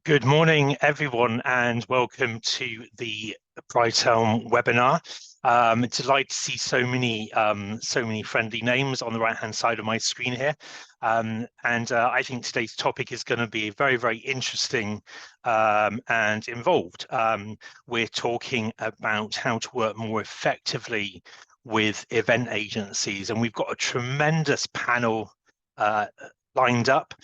Good morning, everyone, and welcome to the Brightelm webinar. Delighted to see so many friendly names on the right-hand side of my screen here. I think today's topic is going to be very, very interesting and involved. We're talking about how to work more effectively with event agencies, and we've got a tremendous panel lined up.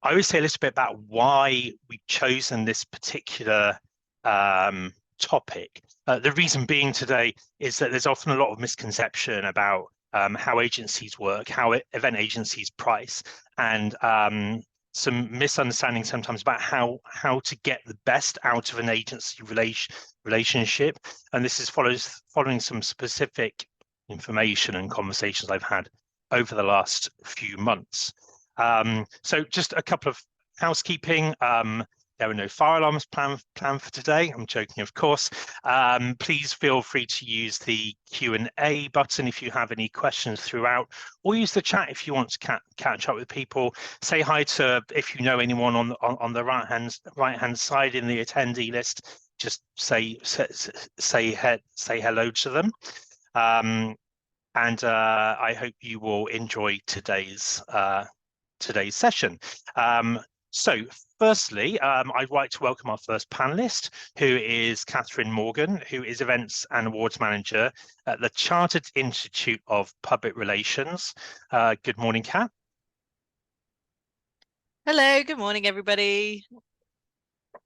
I always say a little bit about why we've chosen this particular topic. The reason being today is that there's often a lot of misconception about how agencies work, how event agencies price, and some misunderstanding sometimes about how to get the best out of an agency relationship. And this is following some specific information and conversations I've had over the last few months. So just a couple of housekeeping. There are no fire alarms planned for today. I'm joking, of course. Please feel free to use the Q&A button if you have any questions throughout, or use the chat if you want to catch up with people. Say hi to, if you know anyone on the right hand side in the attendee list. Just say hello to them. I hope you will enjoy today's session. So firstly, I'd like to welcome our first panelist, who is Catherine Morgan, who is Events and Awards Manager at the Chartered Institute of Public Relations. Good morning, Kat. Hello, good morning, everybody.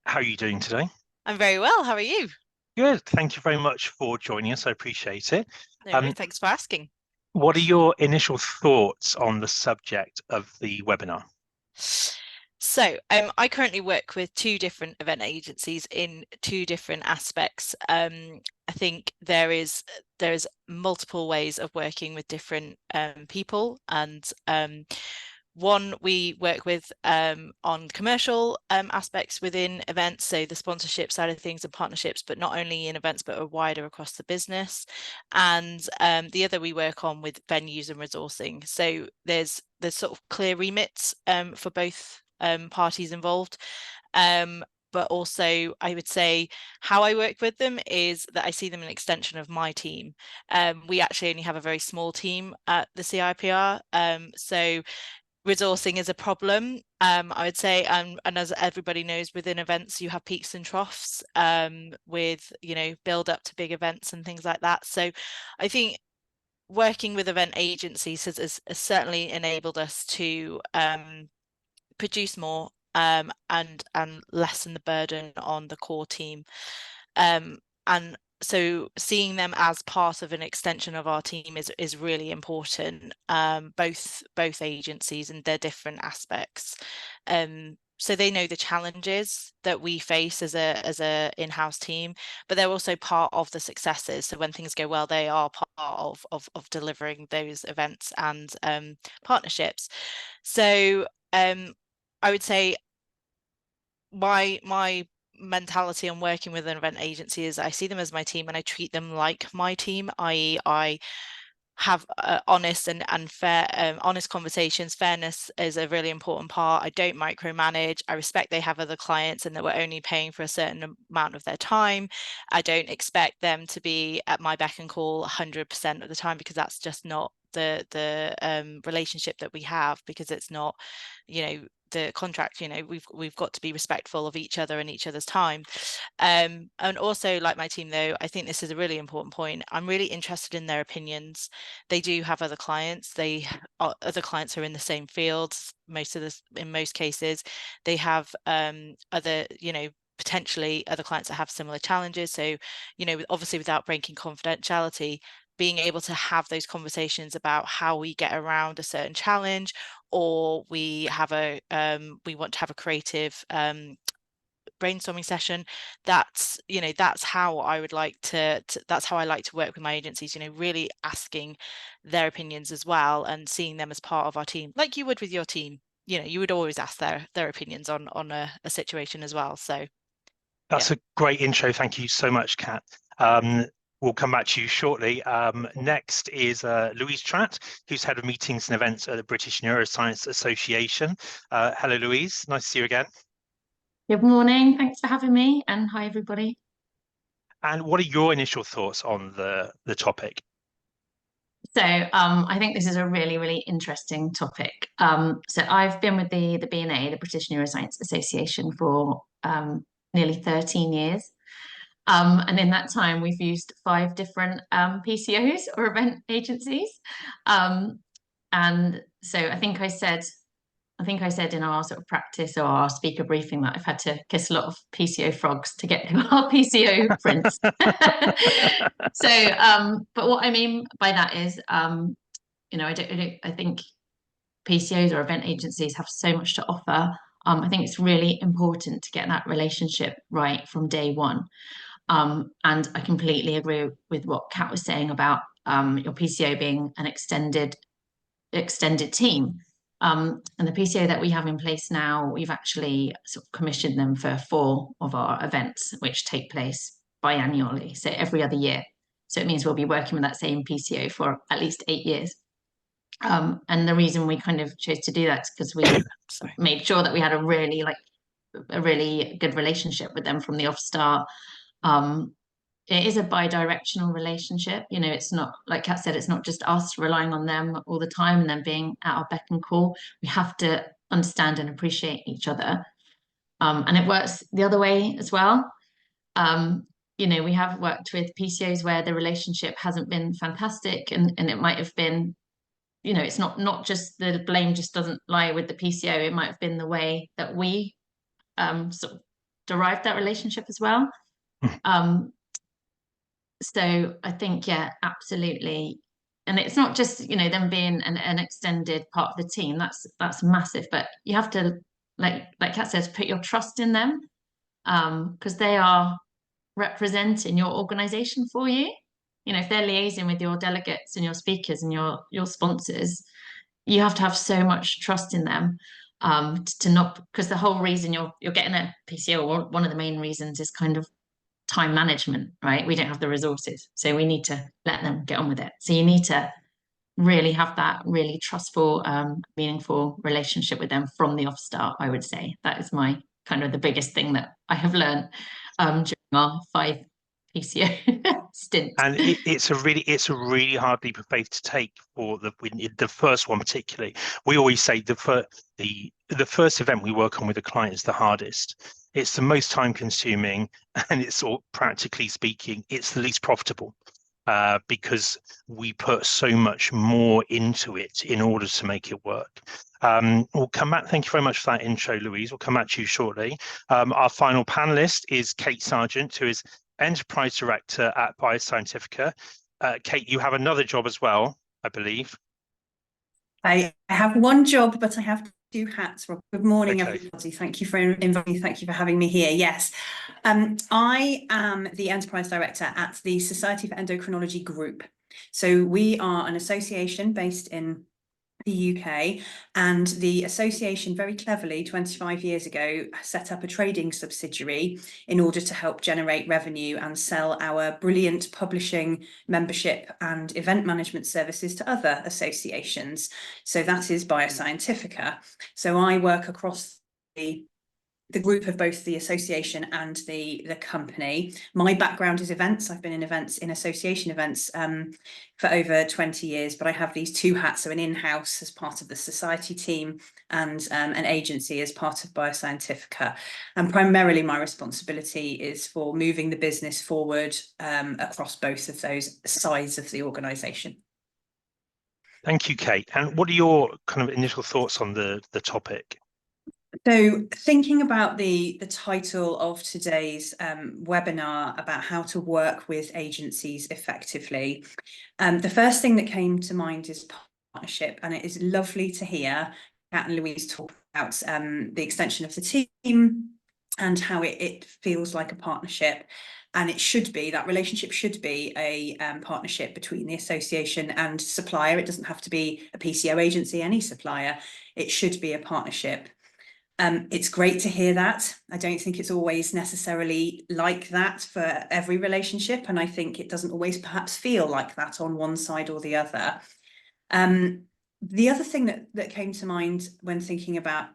How are you doing today? I'm very well. How are you? Good. Thank you very much for joining us. I appreciate it. No, thanks for asking. What are your initial thoughts on the subject of the webinar? So I currently work with two different event agencies in two different aspects. I think there is multiple ways of working with different people, and one we work with on commercial aspects within events, so the sponsorship side of things and partnerships, but not only in events but are wider across the business. And the other we work on with venues and resourcing. So there's sort of clear remits for both parties involved. But also I would say how I work with them is that I see them an extension of my team. We actually only have a very small team at the CIPR, so resourcing is a problem, I would say, and as everybody knows, within events you have peaks and troughs with build up to big events and things like that. So I think working with event agencies has certainly enabled us to produce more and lessen the burden on the core team, and so seeing them as part of an extension of our team is really important, both agencies and their different aspects. So they know the challenges that we face as a in-house team, but they're also part of the successes. So when things go well, they are part of delivering those events and partnerships. So I would say my mentality on working with an event agency is I see them as my team and I treat them like my team, i.e. I have honest and fair honest conversations. Fairness is a really important part. I don't micromanage. I respect they have other clients and that we're only paying for a certain amount of their time. I don't expect them to be at my beck and call 100% of the time, because that's just not the relationship that we have, because it's not, the contract. We've got to be respectful of each other and each other's time. And also, like my team, though, I think this is a really important point. I'm really interested in their opinions. They do have other clients. Other clients are in the same fields. In most cases, they have other, potentially other clients that have similar challenges. So, obviously without breaking confidentiality, being able to have those conversations about how we get around a certain challenge, or we want to have a creative brainstorming session. That's how I would like to that's how I like to work with my agencies, really asking their opinions as well and seeing them as part of our team, like you would with your team. You would always ask their opinions on a situation as well. So that's a great intro. Thank you so much, Kat. We'll come back to you shortly. Next is Louise Tratt, who's Head of Meetings and Events at the British Neuroscience Association. Hello, Louise. Nice to see you again. Good morning. Thanks for having me, and hi everybody. And what are your initial thoughts on the topic? So I think this is a really, really interesting topic. So I've been with the BNA, the British Neuroscience Association, for nearly 13 years. And in that time, we've used 5 different PCOs or event agencies. And so I think I said in our sort of practice or our speaker briefing that I've had to kiss a lot of PCO frogs to get to our PCO prints. So, but what I mean by that is, I think PCOs or event agencies have so much to offer. I think it's really important to get that relationship right from day one. And I completely agree with what Kat was saying about your PCO being an extended team. And the PCO that we have in place now, we've actually sort of commissioned them for 4 of our events, which take place biannually, so every other year. So it means we'll be working with that same PCO for at least 8 years. And the reason we kind of chose to do that is because we made sure that we had a really good relationship with them from the off-start. It is a bi-directional relationship. It's not, like Kat said, it's not just us relying on them all the time and them being at our beck and call. We have to understand and appreciate each other. And it works the other way as well. We have worked with PCOs where the relationship hasn't been fantastic, and it might have been, it's not just the blame just doesn't lie with the PCO. It might have been the way that we sort of derived that relationship as well. So I think, yeah, absolutely. And it's not just, them being an extended part of the team. That's massive. But you have to, like Kat says, put your trust in them, because they are representing your organization for you. If they're liaising with your delegates and your speakers and your sponsors, you have to have so much trust in them, to not, because the whole reason you're getting a PCO, or one of the main reasons, is kind of time management, right? We don't have the resources, so we need to let them get on with it. So you need to really have that really trustful, meaningful relationship with them from the off start. I would say that is my kind of the biggest thing that I have learned during our 5 PCO stint. And it's a really hard leap of faith to take for the first one particularly. We always say the first event we work on with a client is the hardest. It's the most time consuming, and it's all, practically speaking, it's the least profitable, because we put so much more into it in order to make it work. We'll come back. Thank you very much for that intro, Louise. We'll come back to you shortly. Our final panelist is Kate Sargent, who is Enterprise Director at Bioscientifica. Kate, you have another job as well, I believe. I have one job, but I have 2 hats. Rob. Good morning, Okay. everybody. Thank you for inviting me. Thank you for having me here. Yes, I am the Enterprise Director at the Society for Endocrinology Group. So we are an association based in the UK, and the association very cleverly 25 years ago set up a trading subsidiary in order to help generate revenue and sell our brilliant publishing, membership and event management services to other associations. So that is Bioscientifica. So I work across the group of both the association and the company. My background is events. I've been in events, in association events, for over 20 years, but I have these 2 hats, so an in-house as part of the society team and an agency as part of Bioscientifica. And primarily my responsibility is for moving the business forward across both of those sides of the organisation. Thank you, Kate. And what are your kind of initial thoughts on the topic? So thinking about the title of today's webinar about how to work with agencies effectively, the first thing that came to mind is partnership, and it is lovely to hear Kat and Louise talk about the extension of the team and how it feels like a partnership. And it should be, that relationship should be a partnership between the association and supplier. It doesn't have to be a PCO agency, any supplier. It should be a partnership. It's great to hear that. I don't think it's always necessarily like that for every relationship, and I think it doesn't always perhaps feel like that on one side or the other. The other thing that came to mind when thinking about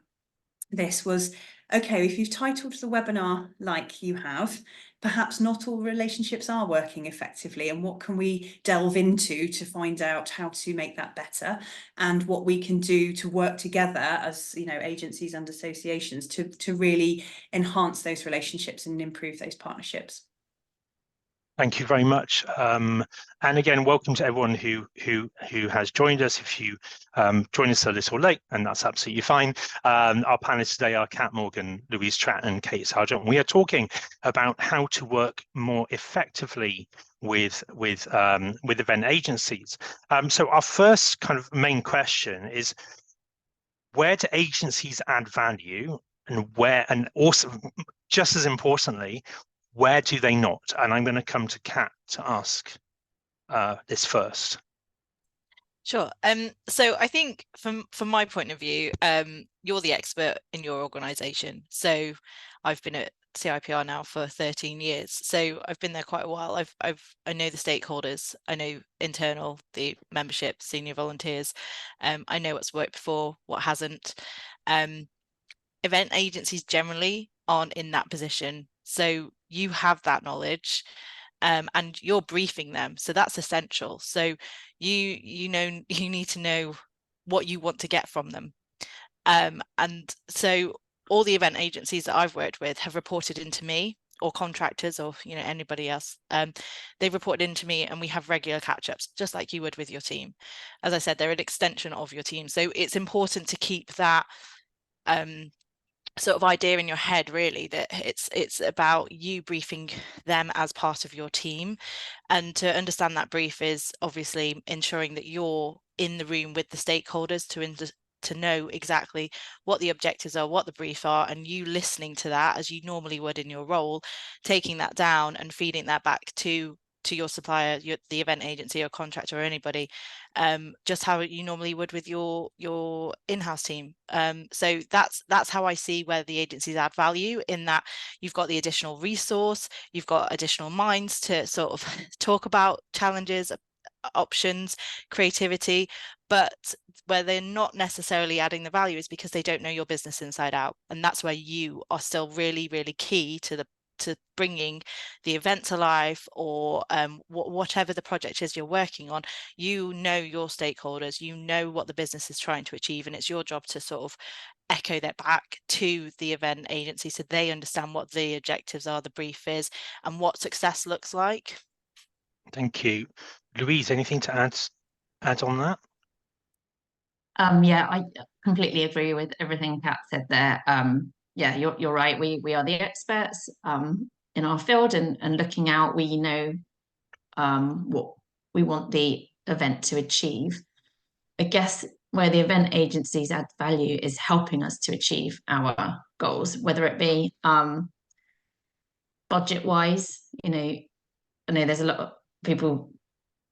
this was, okay, if you've titled the webinar like you have, perhaps not all relationships are working effectively, and what can we delve into to find out how to make that better, and what we can do to work together as, you know, agencies and associations to really enhance those relationships and improve those partnerships. Thank you very much. And again, welcome to everyone who has joined us. If you joined us a little late, and that's absolutely fine. Our panelists today are Kat Morgan, Louise Tratt, and Kate Sargent. We are talking about how to work more effectively with event agencies. So our first kind of main question is, where do agencies add value, and also, just as importantly, where do they not? And I'm going to come to Kat to ask this first. Sure. So I think from my point of view, you're the expert in your organisation. So I've been at CIPR now for 13 years. So I've been there quite a while. I know the stakeholders. I know internal, the membership, senior volunteers. I know what's worked before, what hasn't. Event agencies generally aren't in that position. So you have that knowledge, and you're briefing them. So that's essential. So you need to know what you want to get from them. And so all the event agencies that I've worked with have reported into me, or contractors, or anybody else. They've reported into me, and we have regular catch-ups, just like you would with your team. As I said, they're an extension of your team. So it's important to keep that sort of idea in your head, really, that it's about you briefing them as part of your team. And to understand that brief is obviously ensuring that you're in the room with the stakeholders to know exactly what the objectives are, what the brief are, and you listening to that as you normally would in your role, taking that down and feeding that back to your supplier, the event agency or contractor or anybody, just how you normally would with your in-house team. So that's how I see where the agencies add value, in that you've got the additional resource, you've got additional minds to sort of talk about challenges, options, creativity, but where they're not necessarily adding the value is because they don't know your business inside out. And that's where you are still really, really key to bringing the event to life, or whatever the project is you're working on. You know your stakeholders, you know what the business is trying to achieve, and it's your job to sort of echo that back to the event agency so they understand what the objectives are, the brief is, and what success looks like. Thank you. Louise, anything to add on that? Yeah, I completely agree with everything Kat said there. Yeah, you're right. We are the experts in our field, and looking out, we know what we want the event to achieve. I guess where the event agencies add value is helping us to achieve our goals, whether it be budget-wise. I know there's a lot of people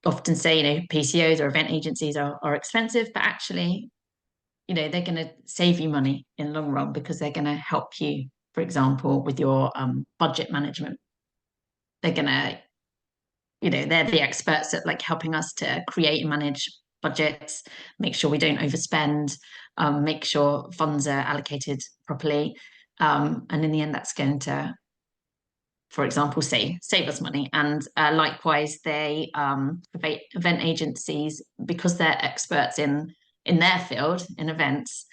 often say, PCOs or event agencies are expensive, but actually, they're going to save you money in the long run, because they're going to help you, for example, with your budget management. They're going to, they're the experts at like helping us to create and manage budgets, make sure we don't overspend, make sure funds are allocated properly. And in the end, that's going to, for example, save us money. And likewise, they event agencies, because they're experts in their field, in events,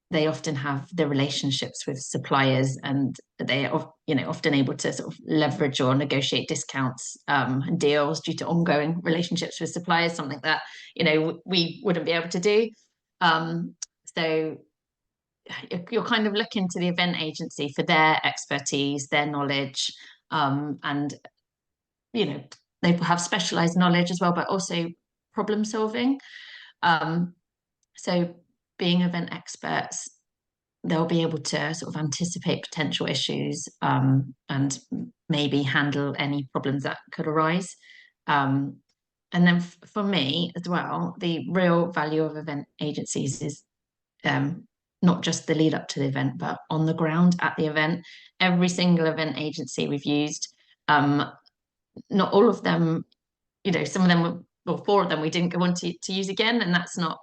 they often have the relationships with suppliers, and they are often able to sort of leverage or negotiate discounts and deals due to ongoing relationships with suppliers, something that we wouldn't be able to do. So you're kind of looking to the event agency for their expertise, their knowledge, and they have specialized knowledge as well, but also problem solving. So being event experts, they'll be able to sort of anticipate potential issues and maybe handle any problems that could arise. And then for me as well, the real value of event agencies is not just the lead up to the event, but on the ground at the event. Every single event agency we've used, not all of them, some of them, well, 4 of them we didn't go on to use again, and that's not,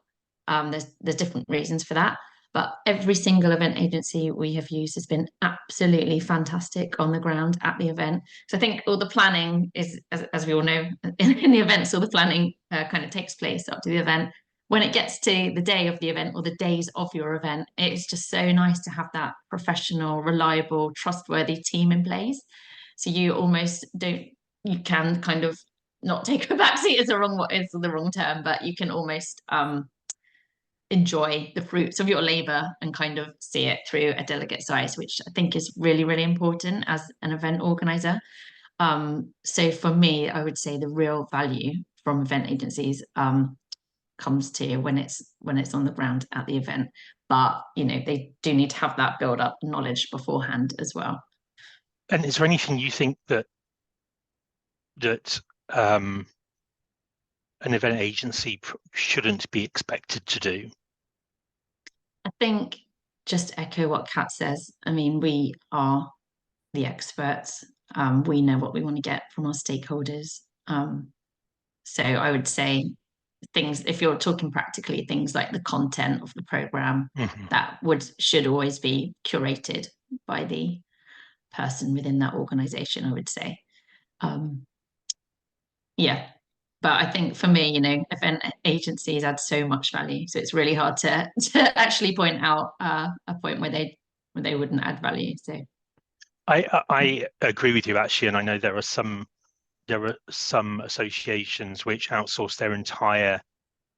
there's different reasons for that. but every single event agency we have used has been absolutely fantastic on the ground at the event. So I think all the planning is, as we all know, in the events, all the planning kind of takes place up to the event. When it gets to the day of the event or the days of your event, it's just so nice to have that professional, reliable, trustworthy team in place. So you almost don't, you can kind of not take a backseat is the wrong term, but you can almost enjoy the fruits of your labor and kind of see it through a delegate size, which I think is really, really important as an event organizer. So for me, I would say the real value from event agencies comes to when it's on the ground at the event, but you know, they do need to have that build up knowledge beforehand as well. And is there anything you think that an event agency shouldn't be expected to do? I think just echo what Kat says. I mean, we are the experts. We know what we want to get from our stakeholders. So I would say things, if you're talking practically, things like the content of the program, that should always be curated by the person within that organization, I would say. Yeah, but I think for me, you know, event agencies add so much value, so it's really hard to actually point out a point where they wouldn't add value. So I agree with you actually, and I know there are some associations which outsource their entire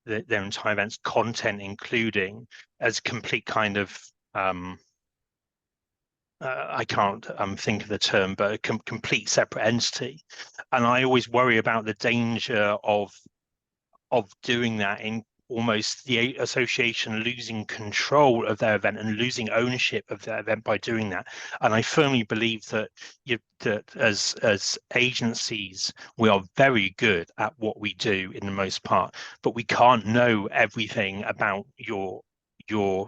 events content, including as complete kind of I can't think of the term, but a complete separate entity. And I always worry about the danger of doing that, in almost the association losing control of their event and losing ownership of their event by doing that. And I firmly believe that that as agencies, we are very good at what we do in the most part, but we can't know everything about your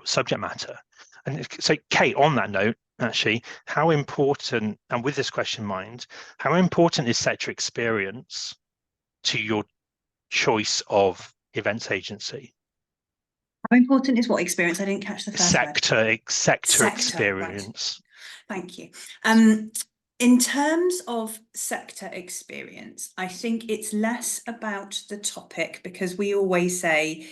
subject matter. And so, Kate, on that note, actually, how important, and with this question in mind, how important is sector experience to your choice of events agency? How important is what experience? I didn't catch the first word. Sector experience. Right. Thank you. In terms of sector experience, I think it's less about the topic, because we always say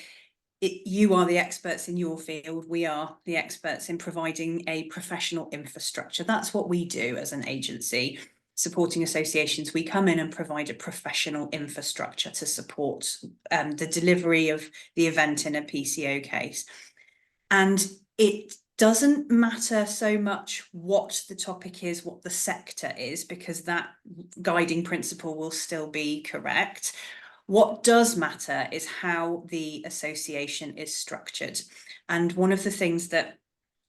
you are the experts in your field, we are the experts in providing a professional infrastructure. That's what we do as an agency. Supporting associations, we come in and provide a professional infrastructure to support the delivery of the event in a PCO case. And it doesn't matter so much what the topic is, what the sector is, because that guiding principle will still be correct. What does matter is how the association is structured. And one of the things that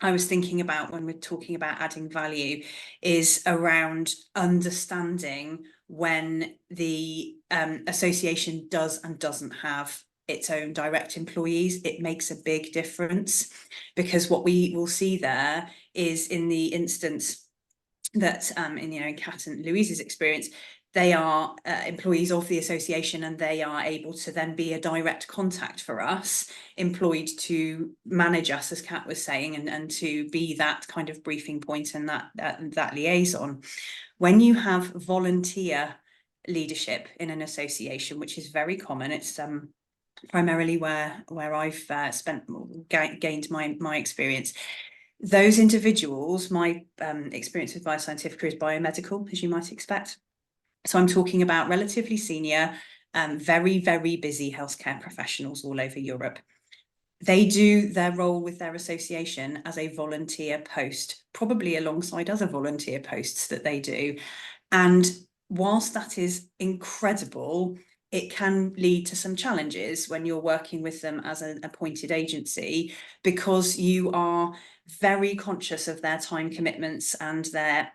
I was thinking about when we're talking about adding value is around understanding when the association does and doesn't have its own direct employees. It makes a big difference, because what we will see there is, in the instance that in Kat and Louise's experience, they are employees of the association, and they are able to then be a direct contact for us, employed to manage us, as Kat was saying, and to be that kind of briefing point and that liaison. When you have volunteer leadership in an association, which is very common, it's primarily where I've gained my experience. Those individuals, my experience with Bioscientifica is biomedical, as you might expect. So I'm talking about relatively senior, very, very busy healthcare professionals all over Europe. They do their role with their association as a volunteer post, probably alongside other volunteer posts that they do. And whilst that is incredible, it can lead to some challenges when you're working with them as an appointed agency, because you are very conscious of their time commitments and their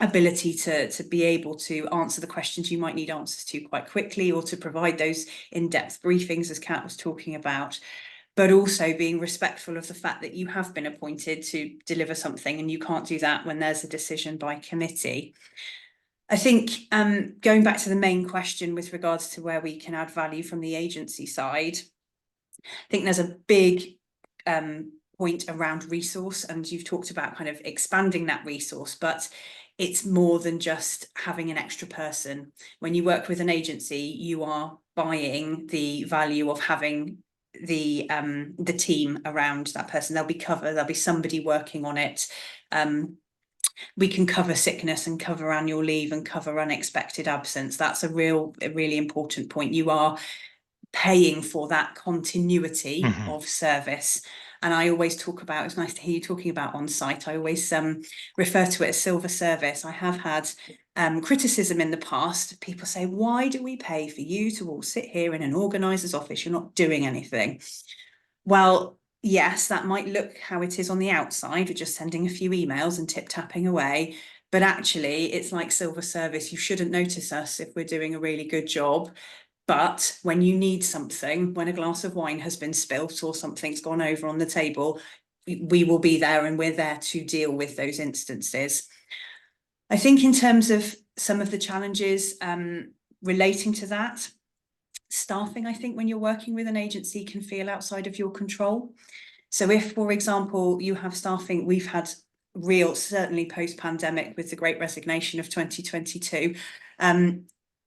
ability to be able to answer the questions you might need answers to quite quickly, or to provide those in-depth briefings, as Kat was talking about, but also being respectful of the fact that you have been appointed to deliver something, and you can't do that when there's a decision by committee. I think going back to the main question with regards to where we can add value from the agency side, I think there's a big point around resource, and you've talked about kind of expanding that resource, but it's more than just having an extra person. When you work with an agency, you are buying the value of having the team around that person. There'll be somebody working on it. We can cover sickness and cover annual leave and cover unexpected absence. That's a really important point. You are paying for that continuity of service. And I always talk about, it's nice to hear you talking about on-site. I always refer to it as silver service. I have had criticism in the past. People say, why do we pay for you to all sit here in an organiser's office? You're not doing anything. Well, yes, that might look how it is on the outside. We're just sending a few emails and tip-tapping away. But actually, it's like silver service. You shouldn't notice us if we're doing a really good job. But when you need something, when a glass of wine has been spilt or something's gone over on the table, we will be there, and we're there to deal with those instances. I think in terms of some of the challenges relating to that, staffing, I think when you're working with an agency, can feel outside of your control. So if, for example, you have staffing, we've had certainly post-pandemic with the Great Resignation of 2022,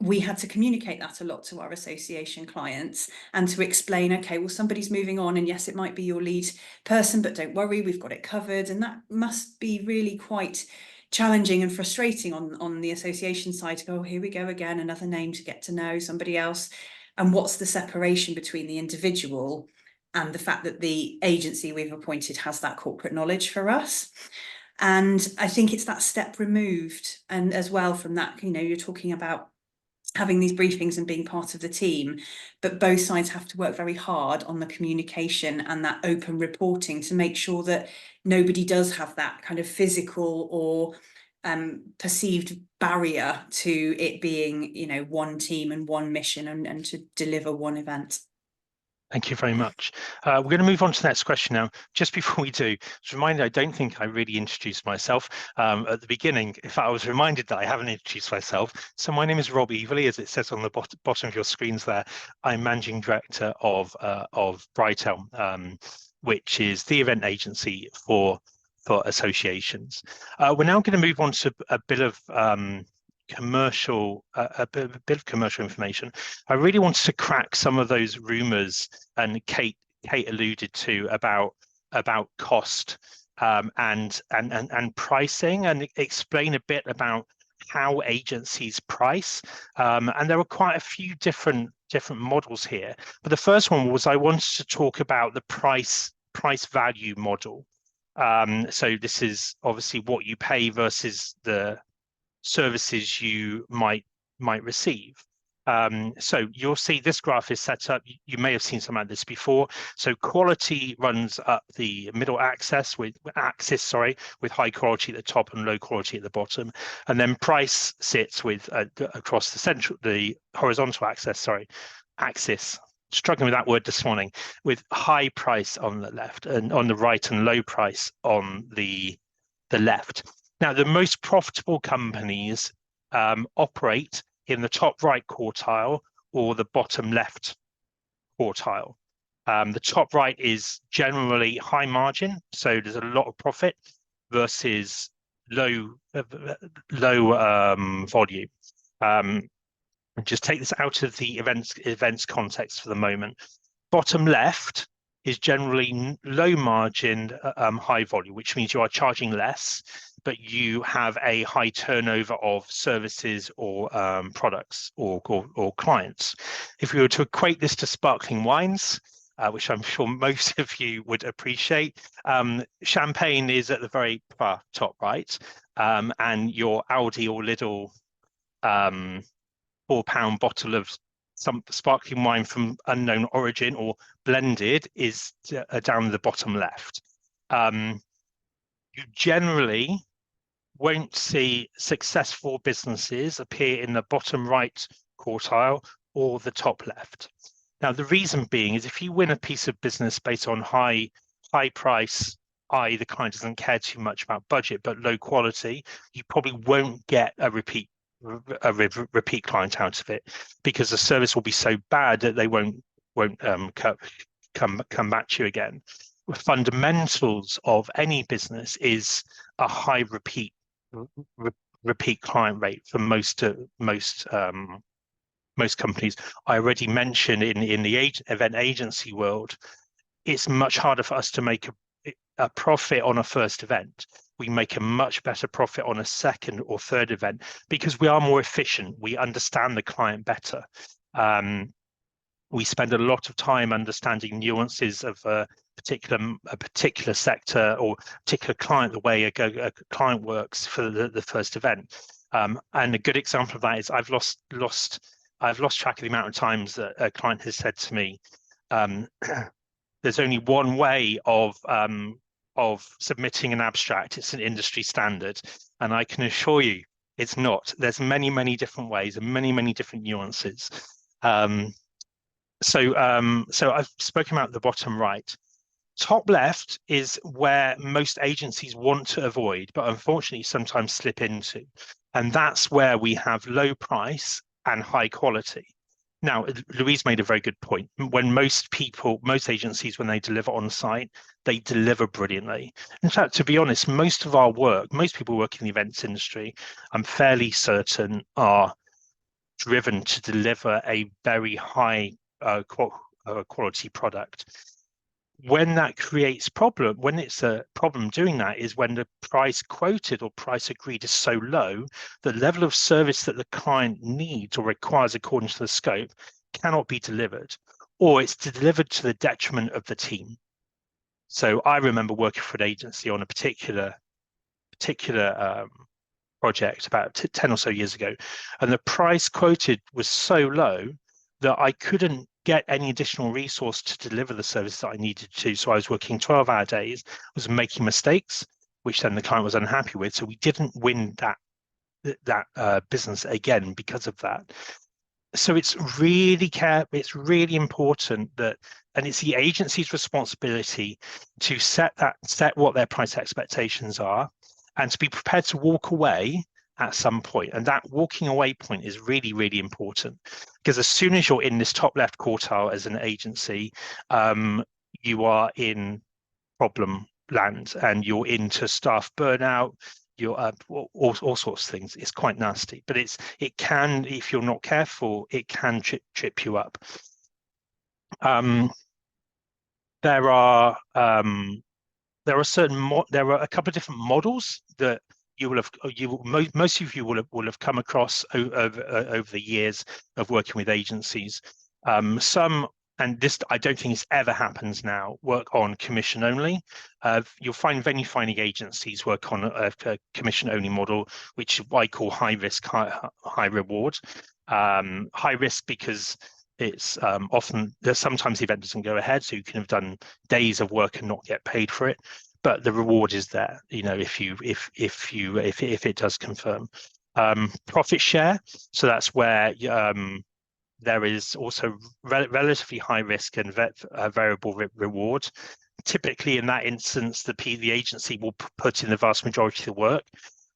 we had to communicate that a lot to our association clients and to explain, okay, well, somebody's moving on, and yes, it might be your lead person, but don't worry, we've got it covered. And that must be really quite challenging and frustrating on the association side to go, oh, here we go again, another name to get to know somebody else. And what's the separation between the individual and the fact that the agency we've appointed has that corporate knowledge for us? And I think it's that step removed. And as well from that, you know, you're talking about having these briefings and being part of the team, but both sides have to work very hard on the communication and that open reporting to make sure that nobody does have that kind of physical or perceived barrier to it being, you know, one team and one mission and to deliver one event. Thank you very much. We're going to move on to the next question now. Just before we do, just a reminder, I don't think I really introduced myself at the beginning. In fact, I was reminded that I haven't introduced myself. So my name is Rob Everley, as it says on the bottom of your screens there. I'm Managing Director of Brightelm, which is the event agency for associations. We're now going to move on to a bit of commercial information. I really wanted to crack some of those rumors, and Kate alluded to about cost and pricing, and explain a bit about how agencies price. And there were quite a few different models here. But the first one was I wanted to talk about the price value model. So this is obviously what you pay versus the services you might receive. So you'll see this graph is set up. You may have seen some of this before. So quality runs up the middle axis with high quality at the top and low quality at the bottom, and then price sits with across the horizontal axis. Struggling with that word this morning, with high price on the left and on the right, and low price on the left. Now, the most profitable companies operate in the top right quartile or the bottom left quartile. The top right is generally high margin, so there's a lot of profit, versus low volume. Just take this out of the events context for the moment. Bottom left is generally low margin, high volume, which means you are charging less, but you have a high turnover of services or products or clients. If we were to equate this to sparkling wines, which I'm sure most of you would appreciate, champagne is at the very top right, and your Aldi or Lidl £4 bottle of some sparkling wine from unknown origin or blended is down the bottom left. You generally won't see successful businesses appear in the bottom right quartile or the top left. Now, the reason being is if you win a piece of business based on high price, i.e. the client doesn't care too much about budget, but low quality, you probably won't get a repeat client out of it, because the service will be so bad that they won't come back to you again. fundamentals of any business is a high repeat client rate for most companies. I already mentioned in the event agency world, it's much harder for us to make a profit on a first event. We make a much better profit on a second or third event because we are more efficient. We understand the client better. We spend a lot of time understanding nuances of a particular sector or particular client, the way a client works for the first event. And a good example of that is I've lost track of the amount of times that a client has said to me, there's only one way of submitting an abstract. It's an industry standard, and I can assure you it's not. There's many different ways and many different nuances. So I've spoken about the bottom right. Top left is where most agencies want to avoid, but unfortunately sometimes slip into, and that's where we have low price and high quality. Now, Louise made a very good point. When most agencies, when they deliver on site, they deliver brilliantly. In fact, to be honest, most people working in the events industry, I'm fairly certain, are driven to deliver a very high quality product. When that creates when it's a problem doing that is when the price quoted or price agreed is so low, the level of service that the client needs or requires according to the scope cannot be delivered, or it's delivered to the detriment of the team. So I remember working for an agency on a particular project about 10 or so years ago, and the price quoted was so low that I couldn't get any additional resource to deliver the service that I needed to. So I was working 12-hour days, was making mistakes, which then the client was unhappy with. So we didn't win that business again because of that. So it's really important that, and it's the agency's responsibility to set what their price expectations are, and to be prepared to walk away at some point. And that walking away point is really important, because as soon as you're in this top left quartile as an agency, you are in problem land, and you're into staff burnout, you're all sorts of things. It's quite nasty, but it can, if you're not careful, it can trip you up. There are a couple of different models that most of you will have come across over the years of working with agencies. Some, and this I don't think this ever happens now, work on commission only. You'll find venue finding agencies work on a commission only model, which I call high risk, high reward. High risk because it's sometimes the event doesn't go ahead, so you can have done days of work and not get paid for it. But the reward is there, if it does confirm. Profit share, so that's where there is also relatively high risk and variable reward. Typically, in that instance, the agency will put in the vast majority of the work.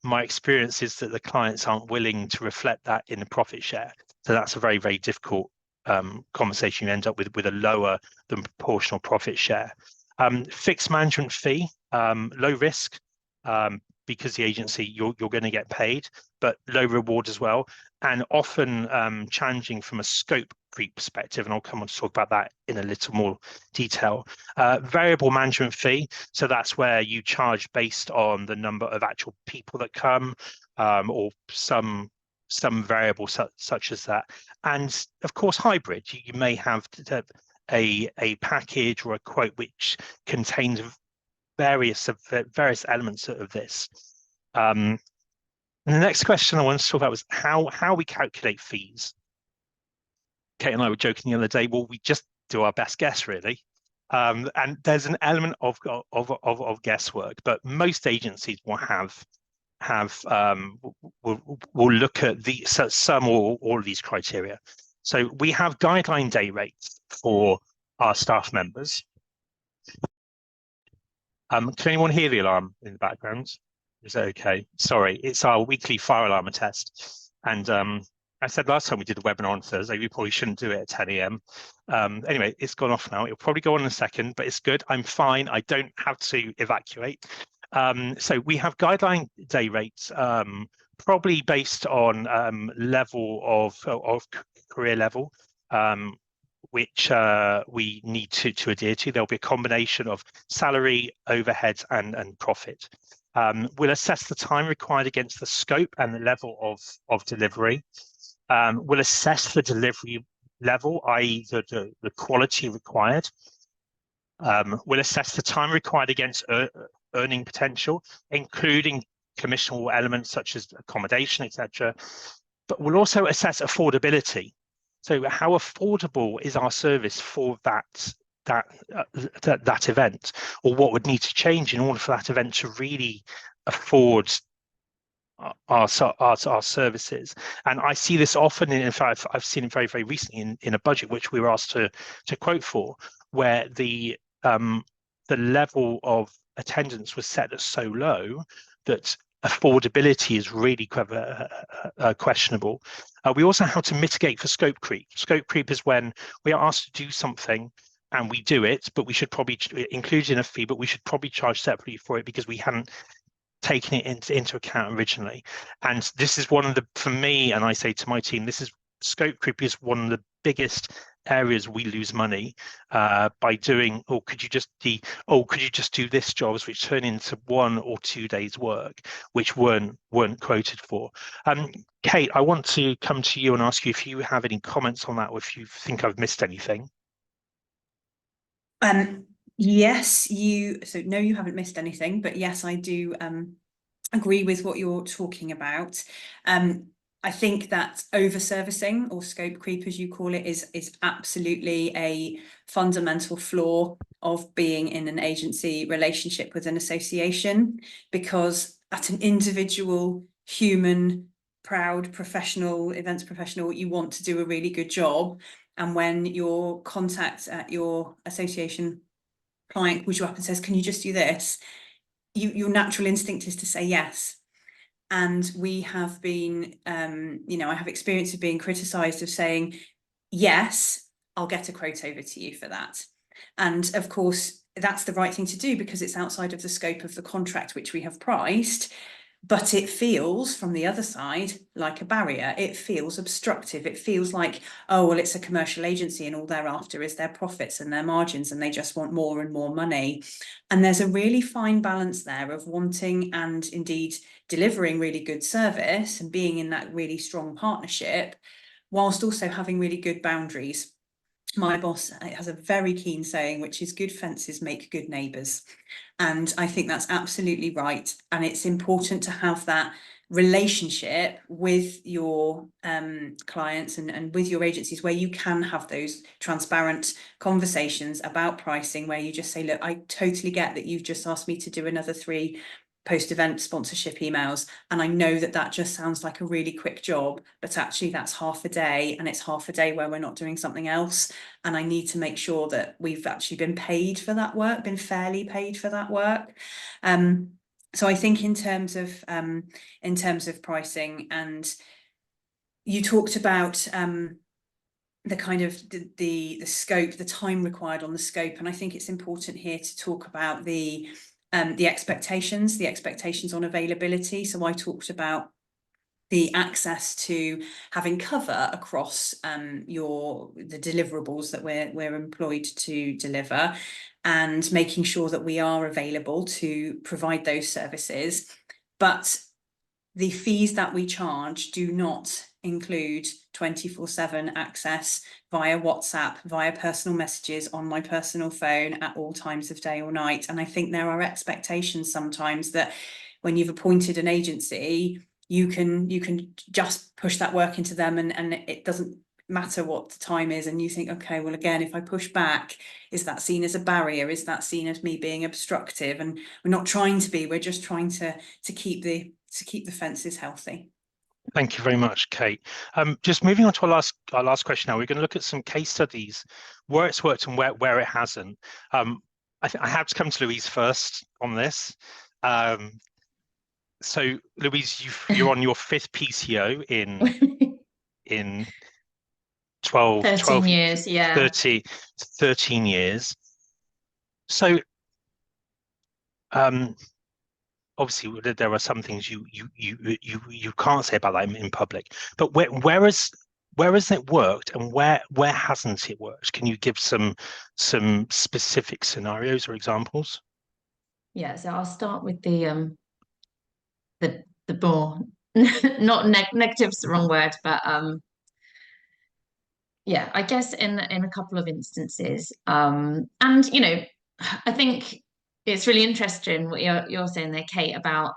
My experience is that the clients aren't willing to reflect that in the profit share, so that's a very difficult conversation. You end up with a lower than proportional profit share. Fixed management fee, low risk, because the agency, you're going to get paid, but low reward as well, and often challenging from a scope creep perspective, and I'll come on to talk about that in a little more detail. Variable management fee, so that's where you charge based on the number of actual people that come, or some variable such as that. And of course, hybrid, you may have a package or a quote which contains various elements of this. And the next question I wanted to talk about was how we calculate fees. Kate and I were joking the other day, well, we just do our best guess, really. And there's an element of guesswork, but most agencies will will look at some or all of these criteria. So we have guideline day rates for our staff members. Can anyone hear the alarm in the background? Is that okay? Sorry, it's our weekly fire alarm test, and I said last time we did a webinar on Thursday, we probably shouldn't do it at 10 a.m. Anyway, it's gone off now. It'll probably go on in a second, but it's good. I'm fine. I don't have to evacuate. So we have guideline day rates, probably based on level of career level, which we need to adhere to. There'll be a combination of salary, overheads, and profit. We'll assess the time required against the scope and the level of delivery. We'll assess the delivery level, i.e. the quality required. We'll assess the time required against earning potential, including commissionable elements such as accommodation, etc. But we'll also assess affordability. So how affordable is our service for that event, or what would need to change in order for that event to really afford our services? And I see this often. In fact, I've seen it very, very recently in a budget which we were asked to quote for, where the level of attendance was set at so low that affordability is really questionable. We also have to mitigate for scope creep. Scope creep is when we are asked to do something and we do it, but we should probably include in a fee, but we should probably charge separately for it because we hadn't taken it into account originally. And this is one of the, for me, and I say to my team, this is scope creep is one of the biggest areas we lose money by doing, could you just do this jobs which turn into 1 or 2 days work which weren't quoted for. Kate, I want to come to you and ask you if you have any comments on that, or if you think I've missed anything. Yes, no, you haven't missed anything, but yes, I do agree with what you're talking about. I think that over-servicing, or scope creep as you call it, is absolutely a fundamental flaw of being in an agency relationship with an association, because at an individual, human, proud, professional, events professional, you want to do a really good job. And when your contact at your association client calls you up and says, can you just do this? Your natural instinct is to say yes. And we have been, I have experience of being criticised of saying, yes, I'll get a quote over to you for that. And of course, that's the right thing to do because it's outside of the scope of the contract which we have priced. But it feels, from the other side, like a barrier. It feels obstructive. It feels like, oh, well, it's a commercial agency and all they're after is their profits and their margins, and they just want more and more money. And there's a really fine balance there of wanting and indeed delivering really good service and being in that really strong partnership, whilst also having really good boundaries. My boss has a very keen saying, which is good fences make good neighbours. And I think that's absolutely right. And it's important to have that relationship with your clients and with your agencies where you can have those transparent conversations about pricing, where you just say, look, I totally get that you've just asked me to do another 3 post-event sponsorship emails, and I know that that just sounds like a really quick job, but actually that's half a day, and it's half a day where we're not doing something else, and I need to make sure that we've actually been paid for that work, been fairly paid for that work. So I think in terms of pricing, and you talked about the kind of the scope, the time required on the scope, and I think it's important here to talk about the expectations on availability. So I talked about the access to having cover across the deliverables that we're employed to deliver, and making sure that we are available to provide those services. But the fees that we charge do not include 24/7 access via WhatsApp, via personal messages on my personal phone at all times of day or night. And I think there are expectations sometimes that when you've appointed an agency, you can just push that work into them, and it doesn't matter what the time is. And you think, okay, well, again, if I push back, is that seen as a barrier? Is that seen as me being obstructive? And we're not trying to be, we're just trying to keep the fences healthy. Thank you very much, Kate. Just moving on to our last question now, we're going to look at some case studies where it's worked and where it hasn't. I have to come to Louise first on this. So Louise, you're on your 5th PCO in in 13 years, yeah. 13 years. So obviously there are some things you can't say about that in public, but where has it worked and where hasn't it worked? Can you give some specific scenarios or examples? Yeah, so I'll start with the more not negative's the wrong word, but yeah, I guess in a couple of instances, and you know, I think it's really interesting what you're saying there, Kate, about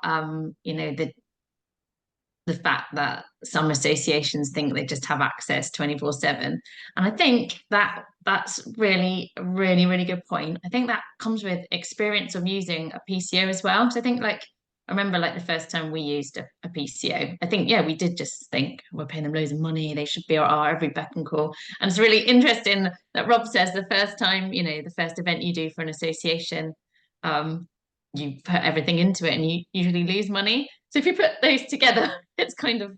you know, the fact that some associations think they just have access 24/7, and I think that's really a really good point. I think that comes with experience of using a PCO as well. So I think, like, I remember, like, the first time we used a PCO, I think, yeah, we did just think, we're paying them loads of money, they should be our every beck and call. And it's really interesting that Rob says the first time, you know, the first event you do for an association, you put everything into it and you usually lose money. So if you put those together, it's kind of,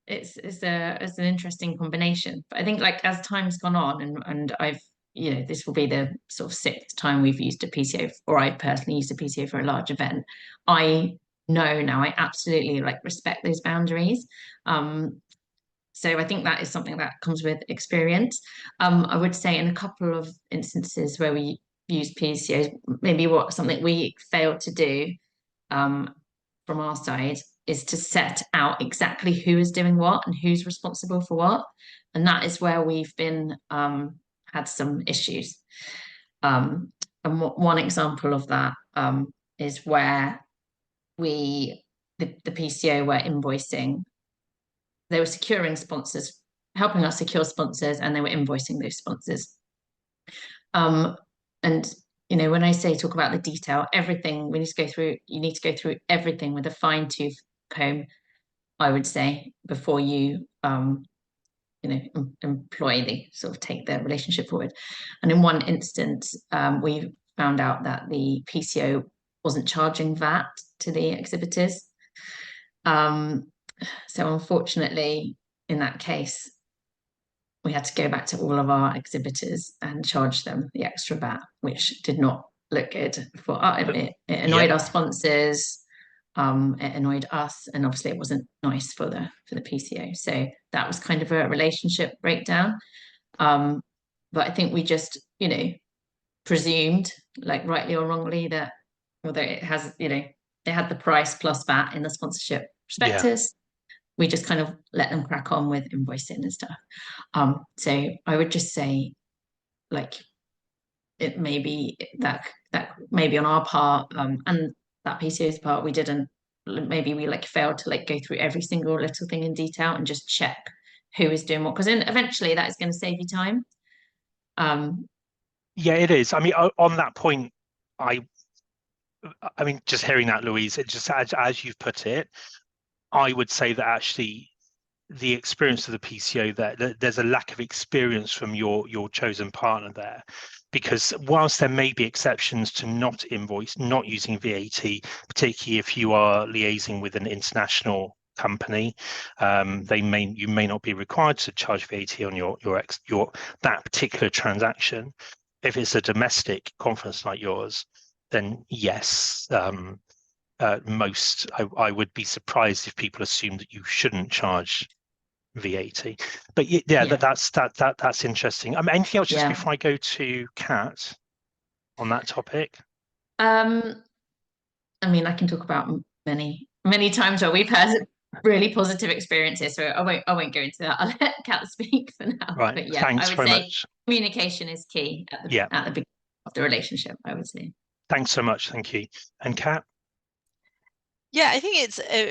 it's an interesting combination. But I think, like, as time's gone on, and I've, you know, this will be the sort of 6th time we've used a PCO, or I personally used a PCO for a large event. I know now I absolutely, like, respect those boundaries. So I think that is something that comes with experience. I would say in a couple of instances where we use PCOs, maybe something we failed to do from our side is to set out exactly who is doing what and who's responsible for what. And that is where we've been had some issues. And one example of that is where the PCO were invoicing. They were securing sponsors, helping us secure sponsors, and they were invoicing those sponsors. And you know, when I say talk about the detail, everything we need to go through, you need to go through everything with a fine-tooth comb, I would say, before you you know, employ the sort of take their relationship forward. And in one instance, we found out that the PCO wasn't charging VAT to the exhibitors. So unfortunately, in that case, we had to go back to all of our exhibitors and charge them the extra VAT, which did not look good for us. It annoyed our sponsors, it annoyed us, and obviously it wasn't nice for the PCO. So that was kind of a relationship breakdown. But I think we just, you know, presumed, like, rightly or wrongly, that although it has, you know, they had the price plus VAT in the sponsorship prospectus, we just kind of let them crack on with invoicing and stuff. So I would just say, like, it may be that maybe on our part, and that PCO's part, we didn't, maybe we, like, failed to, like, go through every single little thing in detail and just check who is doing what, because then eventually that is going to save you time. Yeah, it is. I mean, on that point, I mean, just hearing that, Louise, it just, as you've put it, I would say that actually the experience of the PCO that there's a lack of experience from your chosen partner there, because whilst there may be exceptions to not using VAT, particularly if you are liaising with an international company, you may not be required to charge VAT on your that particular transaction. If it's a domestic conference like yours, then yes. I would be surprised if people assume that you shouldn't charge VAT. But yeah. That's interesting. Anything else just before I go to Kat on that topic? I mean, I can talk about many times where we've had really positive experiences, so I won't go into that. I'll let Kat speak for now. Right. But yeah, Thanks I would very say much. communication is key at the beginning of the relationship, I would say. Thanks so much. Thank you. And Kat? Yeah, I think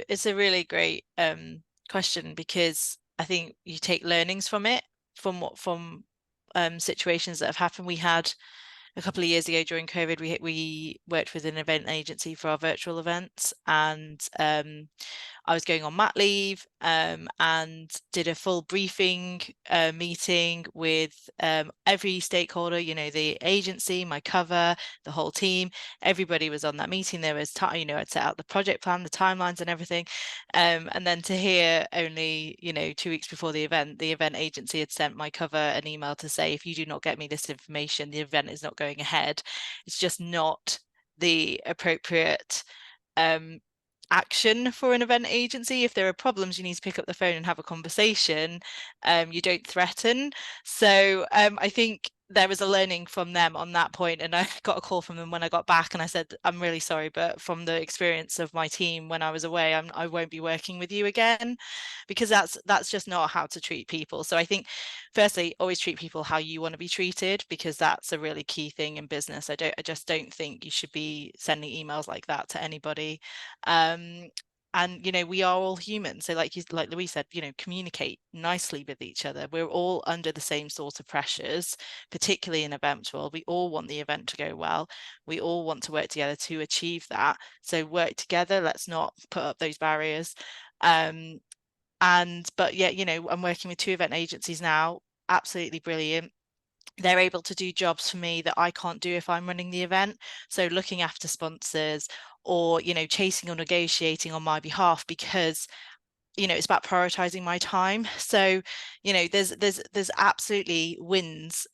it's a really great question, because I think you take learnings from it, from situations that have happened. We had a couple of years ago during COVID, we worked with an event agency for our virtual events, and I was going on mat leave, and did a full briefing meeting with every stakeholder, you know, the agency, my cover, the whole team. Everybody was on that meeting. There was time, you know, I'd set out the project plan, the timelines and everything. And then to hear only, you know, 2 weeks before the event agency had sent my cover an email to say, if you do not get me this information, the event is not going ahead. It's just not the appropriate action for an event agency. If there are problems, you need to pick up the phone and have a conversation. You don't threaten. So I think there was a learning from them on that point, and I got a call from them when I got back, and I said, I'm really sorry, but from the experience of my team when I was away, I won't be working with you again, because that's just not how to treat people. So I think, firstly, always treat people how you want to be treated, because that's a really key thing in business. I just don't think you should be sending emails like that to anybody. And, you know, we are all human. So like Louise said, you know, communicate nicely with each other. We're all under the same sort of pressures, particularly in events world. We all want the event to go well. We all want to work together to achieve that. So work together. Let's not put up those barriers. But yeah, you know, I'm working with 2 event agencies now. Absolutely brilliant. They're able to do jobs for me that I can't do if I'm running the event. So looking after sponsors, or, you know, chasing or negotiating on my behalf, because, you know, it's about prioritizing my time. So, you know, there's absolutely wins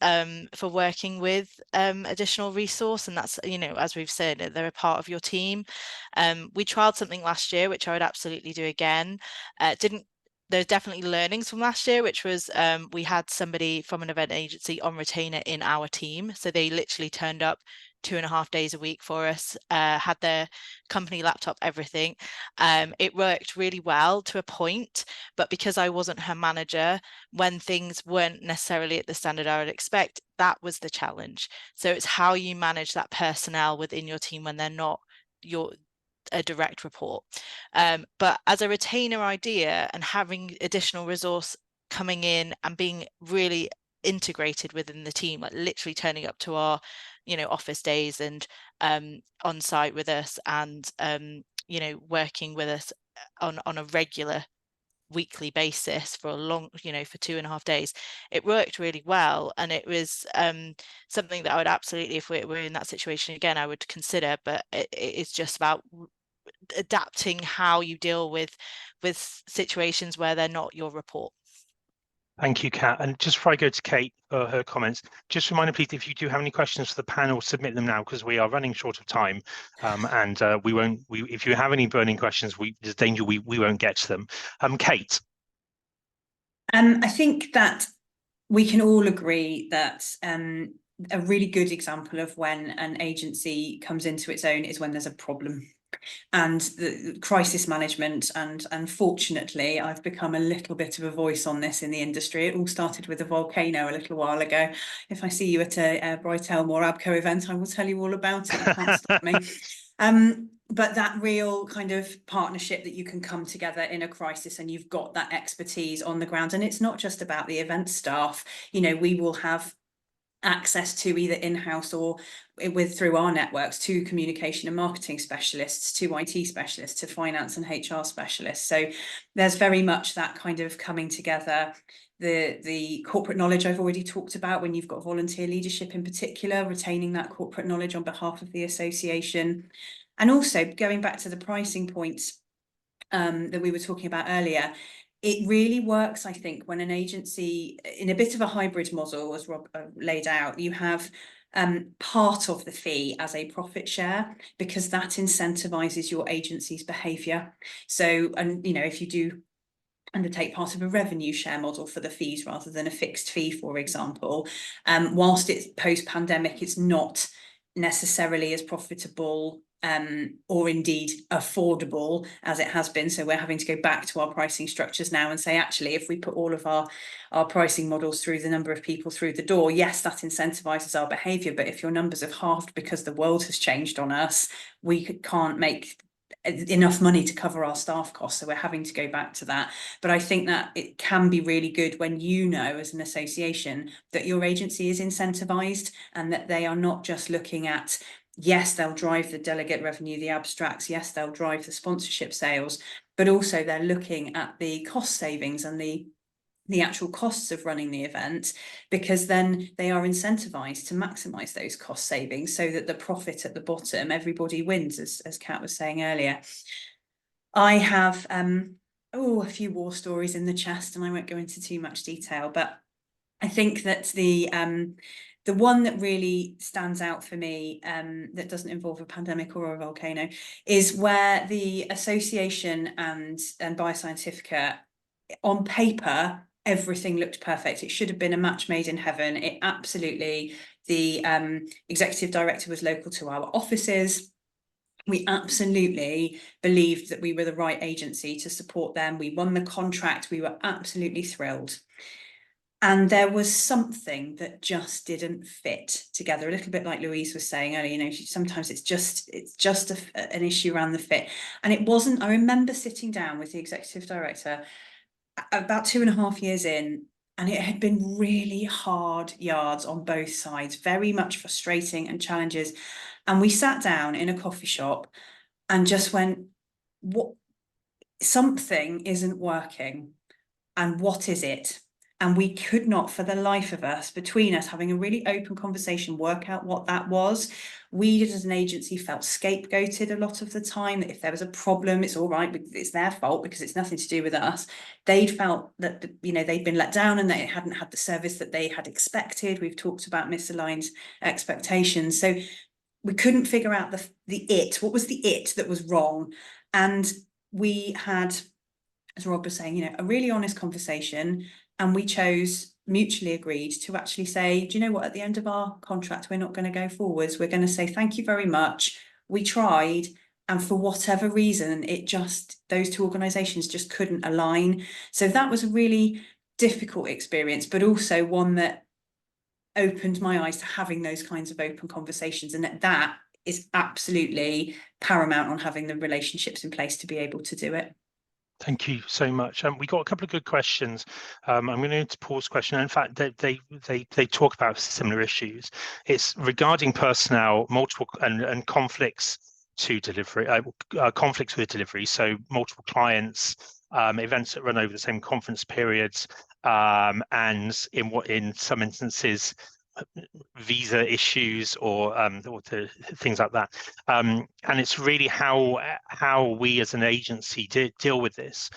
for working with additional resource, and that's, you know, as we've said, they're a part of your team. We trialed something last year, which I would absolutely do again. There's definitely learnings from last year, which was we had somebody from an event agency on retainer in our team. So they literally turned up 2.5 days a week for us, had their company laptop, everything. It worked really well to a point, but because I wasn't her manager, when things weren't necessarily at the standard I would expect, that was the challenge. So it's how you manage that personnel within your team when they're not a direct report. But as a retainer idea, and having additional resource coming in and being really integrated within the team, like literally turning up to our, you know, office days and on site with us, and you know, working with us on a regular weekly basis for a long, you know, for 2.5 days, it worked really well. And it was something that I would absolutely, if we're in that situation again, I would consider. But it's just about adapting how you deal with situations where they're not your report. Thank you, Kat. And just before I go to Kate for her comments, just remind me, please, if you do have any questions for the panel, submit them now, because we are running short of time. And if you have any burning questions, there's danger we won't get to them. Kate. I think that we can all agree that a really good example of when an agency comes into its own is when there's a problem. And the crisis management, and unfortunately I've become a little bit of a voice on this in the industry. It all started with a volcano a little while ago. If I see you at a Brightelm or ABCO event, I will tell you all about it. You can't stop me. But that real kind of partnership that you can come together in a crisis, and you've got that expertise on the ground. And it's not just about the event staff. You know, we will have access to either in-house or through our networks to communication and marketing specialists, to IT specialists, to finance and HR specialists. So there's very much that kind of coming together. The corporate knowledge I've already talked about, when you've got volunteer leadership in particular, retaining that corporate knowledge on behalf of the association. And also going back to the pricing points that we were talking about earlier, it really works, I think, when an agency, in a bit of a hybrid model, as Rob laid out, you have part of the fee as a profit share, because that incentivizes your agency's behaviour. So, and you know, if you do undertake part of a revenue share model for the fees rather than a fixed fee, for example, whilst it's post-pandemic, it's not necessarily as profitable or indeed affordable as it has been. So we're having to go back to our pricing structures now and say, actually, if we put all of our pricing models through the number of people through the door, yes, that incentivizes our behavior. But if your numbers have halved because the world has changed on us, we can't make enough money to cover our staff costs, so we're having to go back to that. But I think that it can be really good when you know, as an association, that your agency is incentivized, and that they are not just looking at, yes, they'll drive the delegate revenue, the abstracts, yes, they'll drive the sponsorship sales, but also they're looking at the cost savings and the actual costs of running the event, because then they are incentivized to maximize those cost savings so that the profit at the bottom, everybody wins, as Kat was saying earlier. I have a few war stories in the chest, and I won't go into too much detail, but I think that the one that really stands out for me, that doesn't involve a pandemic or a volcano, is where the association and Bioscientifica, on paper, everything looked perfect. It should have been a match made in heaven. It absolutely, the executive director was local to our offices. We absolutely believed that we were the right agency to support them. We won the contract. We were absolutely thrilled. And there was something that just didn't fit together, a little bit like Louise was saying earlier, sometimes it's just an issue around the fit. And it wasn't, I remember sitting down with the executive director about 2.5 years in, and it had been really hard yards on both sides, very much frustrating and challenges. And we sat down in a coffee shop and just went, what, something isn't working, and what is it? And we could not, for the life of us, between us having a really open conversation, work out what that was. We, as an agency, felt scapegoated a lot of the time, that if there was a problem, it's all right, it's their fault because it's nothing to do with us. They'd felt that, they'd been let down and that it hadn't had the service that they had expected. We've talked about misaligned expectations. So we couldn't figure out what was the it that was wrong. And we had, as Rob was saying, a really honest conversation, and we chose, mutually agreed, to actually say, do you know what, at the end of our contract, we're not going to go forwards. We're going to say, thank you very much. We tried, and for whatever reason, those two organisations just couldn't align. So that was a really difficult experience, but also one that opened my eyes to having those kinds of open conversations, and that is absolutely paramount on having the relationships in place to be able to do it. Thank you so much. We got a couple of good questions. I'm going to pause question. In fact, they talk about similar issues. It's regarding personnel, multiple and conflicts to delivery, conflicts with delivery. So multiple clients, events that run over the same conference periods, and in some instances, visa issues or things like that, and it's really how we as an agency deal with this.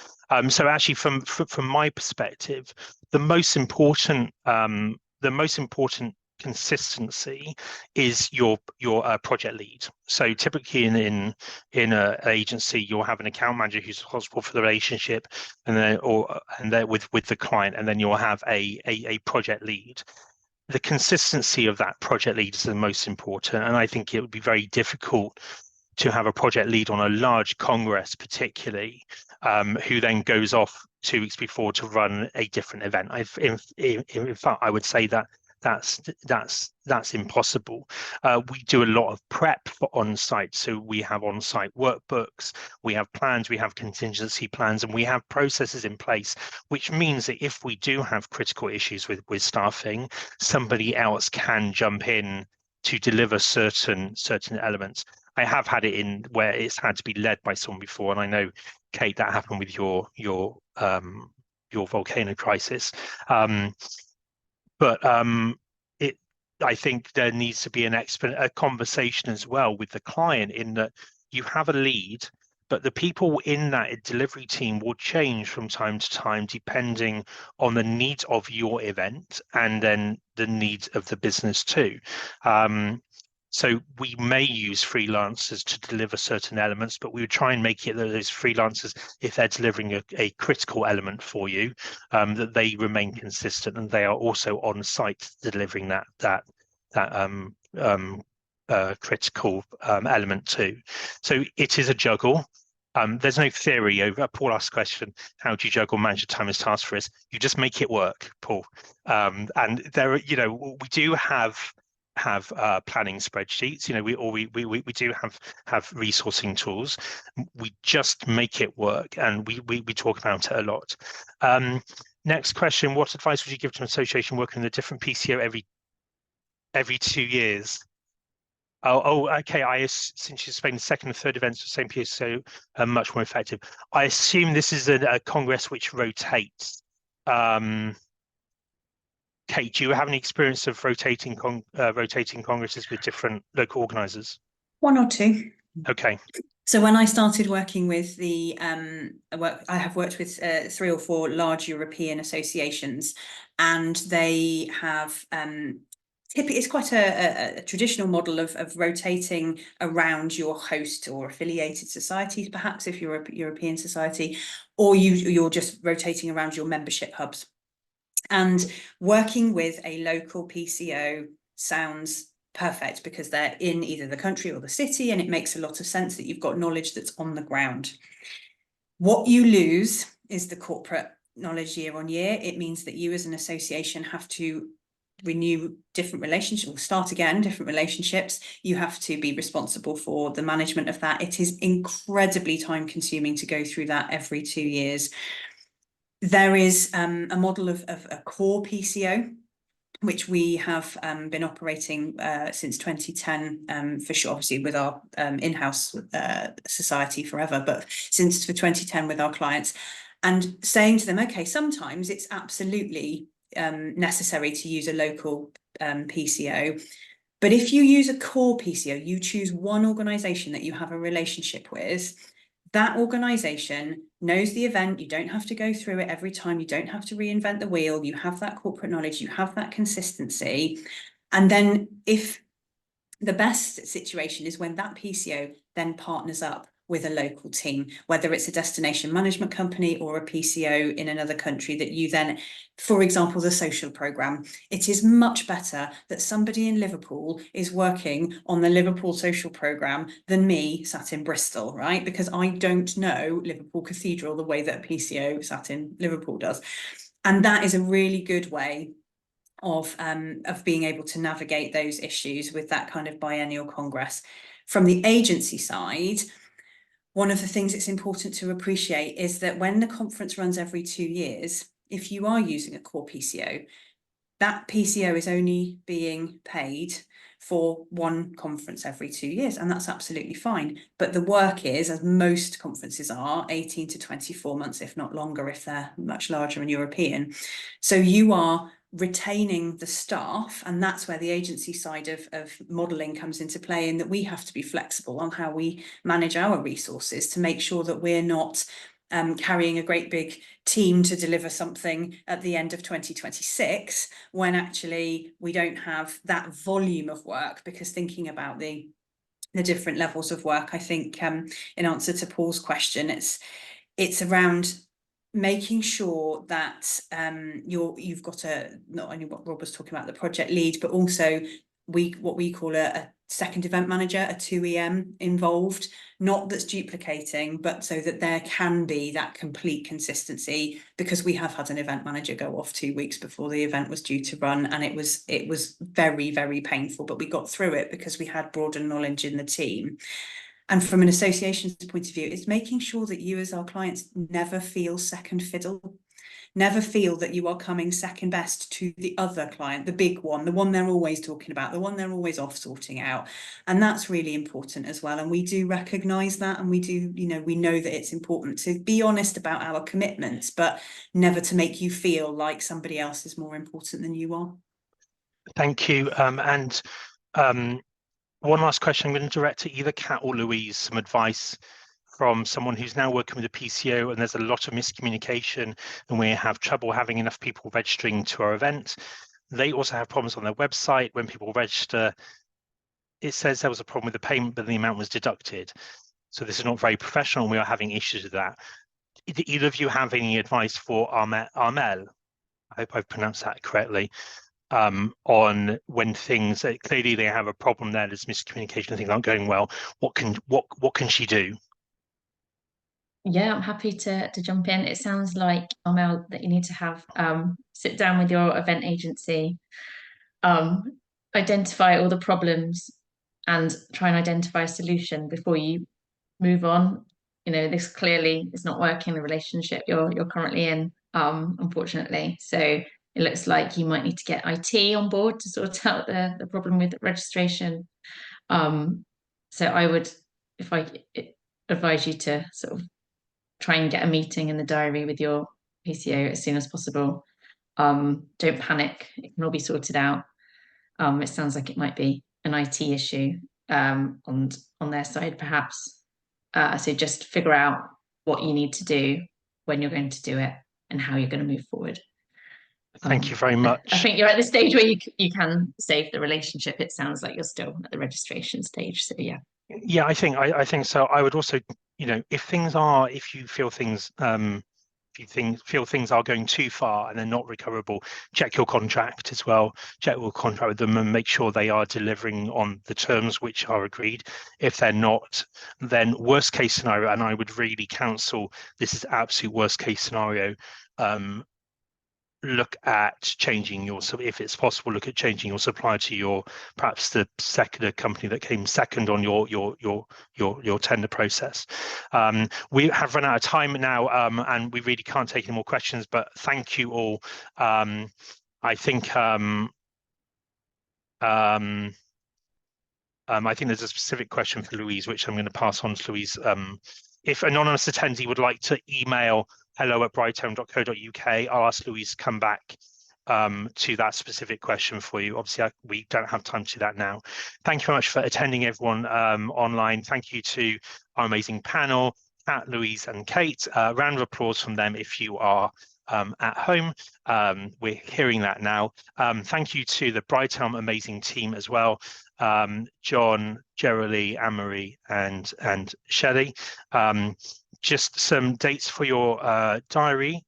So actually, from my perspective, the most important consistency is your project lead. So typically in an agency, you'll have an account manager who's responsible for the relationship, and then with the client, and then you'll have a project lead. The consistency of that project lead is the most important, and I think it would be very difficult to have a project lead on a large congress, particularly, who then goes off 2 weeks before to run a different event. In fact, I would say that's impossible. We do a lot of prep for on-site, so we have on-site workbooks, we have plans, we have contingency plans, and we have processes in place, which means that if we do have critical issues with staffing, somebody else can jump in to deliver certain elements. I have had it in where it's had to be led by someone before, and I know, Kate, that happened with your volcano crisis. But I think there needs to be a conversation as well with the client, in that you have a lead, but the people in that delivery team will change from time to time depending on the needs of your event and then the needs of the business too. So we may use freelancers to deliver certain elements, but we would try and make it that those freelancers, if they're delivering a critical element for you, that they remain consistent and they are also on site delivering that critical element too. So it is a juggle. There's no theory over. Paul asked a question: how do you juggle manage your time as task for us? You just make it work, Paul. And there, we do have planning spreadsheets. We do have resourcing tools. We just make it work, and we talk about it a lot. Next question: what advice would you give to an association working with a different PCO every 2 years? Okay. Since you explained the second and third events, the same PSO are much more effective. I assume this is a congress which rotates. Kate, do you have any experience of rotating congresses with different local organisers? One or two. Okay. So when I started working with I have worked with 3 or 4 large European associations, and they have it's quite a traditional model of rotating around your host or affiliated societies, perhaps if you're a European society, or you're just rotating around your membership hubs. And working with a local PCO sounds perfect because they're in either the country or the city, and it makes a lot of sense that you've got knowledge that's on the ground. What you lose is the corporate knowledge year on year. It means that you as an association have to renew different relationships, or start again, different relationships. You have to be responsible for the management of that. It is incredibly time consuming to go through that every 2 years. There is a model of a core PCO, which we have been operating since 2010, for sure, obviously with our in-house society forever, but since for 2010 with our clients, and saying to them, okay, sometimes it's absolutely necessary to use a local PCO. But if you use a core PCO, you choose one organisation that you have a relationship with. That organisation knows the event. You don't have to go through it every time. You don't have to reinvent the wheel. You have that corporate knowledge. You have that consistency. And then if the best situation is when that PCO then partners up with a local team, whether it's a destination management company or a PCO in another country that you then, for example, the social programme. It is much better that somebody in Liverpool is working on the Liverpool social programme than me sat in Bristol, right? Because I don't know Liverpool Cathedral the way that a PCO sat in Liverpool does. And that is a really good way of being able to navigate those issues with that kind of biennial congress. From the agency side, one of the things it's important to appreciate is that when the conference runs every 2 years, if you are using a core PCO, that PCO is only being paid for one conference every 2 years, and that's absolutely fine. But the work is, as most conferences are, 18 to 24 months, if not longer, if they're much larger and European. So you are retaining the staff, and that's where the agency side of modelling comes into play, in that we have to be flexible on how we manage our resources to make sure that we're not carrying a great big team to deliver something at the end of 2026 when actually we don't have that volume of work. Because thinking about the different levels of work, I think in answer to Paul's question, it's around making sure that you've got not only what Rob was talking about, the project lead, but also what we call a second event manager, a 2EM involved, not that's duplicating, but so that there can be that complete consistency. Because we have had an event manager go off 2 weeks before the event was due to run, and it was very, very painful, but we got through it because we had broader knowledge in the team. And from an association's point of view, it's making sure that you as our clients never feel second fiddle, never feel that you are coming second best to the other client, the big one, the one they're always talking about, the one they're always off sorting out. And that's really important as well. And we do recognise that, and we do, we know that it's important to be honest about our commitments, but never to make you feel like somebody else is more important than you are. Thank you. One last question. I'm going to direct to either Kat or Louise some advice from someone who's now working with a PCO, and there's a lot of miscommunication, and we have trouble having enough people registering to our event. They also have problems on their website. When people register, it says there was a problem with the payment, but the amount was deducted. So this is not very professional, and we are having issues with that. Do either of you have any advice for Armel? I hope I've pronounced that correctly. On when things clearly they have a problem there, there's miscommunication, things aren't going well. What can she do? Yeah, I'm happy to jump in. It sounds like, Armel, that you need to have sit down with your event agency, identify all the problems, and try and identify a solution before you move on. This clearly is not working, the relationship you're currently in, unfortunately. So it looks like you might need to get IT on board to sort out the problem with registration. So I would, if I advise you to sort of try and get a meeting in the diary with your PCO as soon as possible. Don't panic, it can all be sorted out. It sounds like it might be an IT issue on their side, perhaps. So just figure out what you need to do, when you're going to do it, and how you're going to move forward. Thank you very much. I think you're at the stage where you can save the relationship. It sounds like you're still at the registration stage. So yeah. Yeah, I think so. I would also, you know, if you feel things feel things are going too far and they're not recoverable, check your contract as well. Check your contract with them and make sure they are delivering on the terms which are agreed. If they're not, then worst case scenario, and I would really counsel, this is absolute worst case scenario, look at changing your, if it's possible, look at changing your supplier to perhaps the company that came second on your tender process. We have run out of time now, and we really can't take any more questions, but thank you all. I think I think there's a specific question for Louise, which I'm going to pass on to Louise. If anonymous attendee would like to email hello@brightelm.co.uk, I'll ask Louise to come back to that specific question for you. Obviously, we don't have time to do that now. Thank you very much for attending, everyone online. Thank you to our amazing panel, Kat, Louise and Kate. Round of applause from them if you are at home. We're hearing that now. Thank you to the Brightelm amazing team as well. John, Geraldine, Anne-Marie and Shelley. Just some dates for your diary.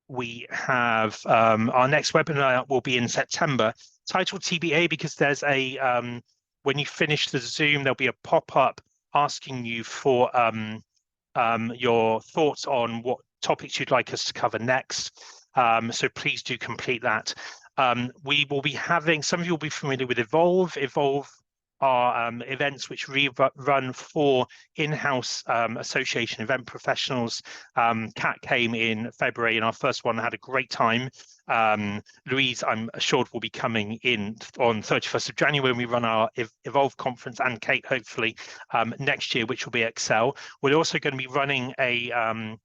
We have our next webinar will be in September, titled TBA, because there's a when you finish the Zoom, there'll be a pop-up asking you for your thoughts on what topics you'd like us to cover next. So please do complete that. We will be having, some of you will be familiar with Evolve. Evolve are events which we run for in-house association event professionals. Kat came in February and our first one, had a great time. Louise, I'm assured, will be coming in on 31st of January when we run our Evolve conference, and Kate hopefully next year, which will be Excel. We're also going to be running a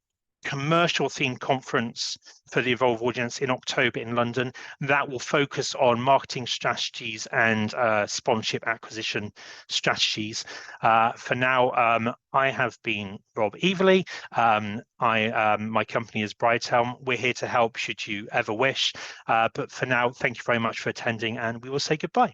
commercial themed conference for the Evolve audience in October in London that will focus on marketing strategies and sponsorship acquisition strategies. For now, I have been Rob Everley. My company is Brightelm. We're here to help should you ever wish. But for now, thank you very much for attending, and we will say goodbye.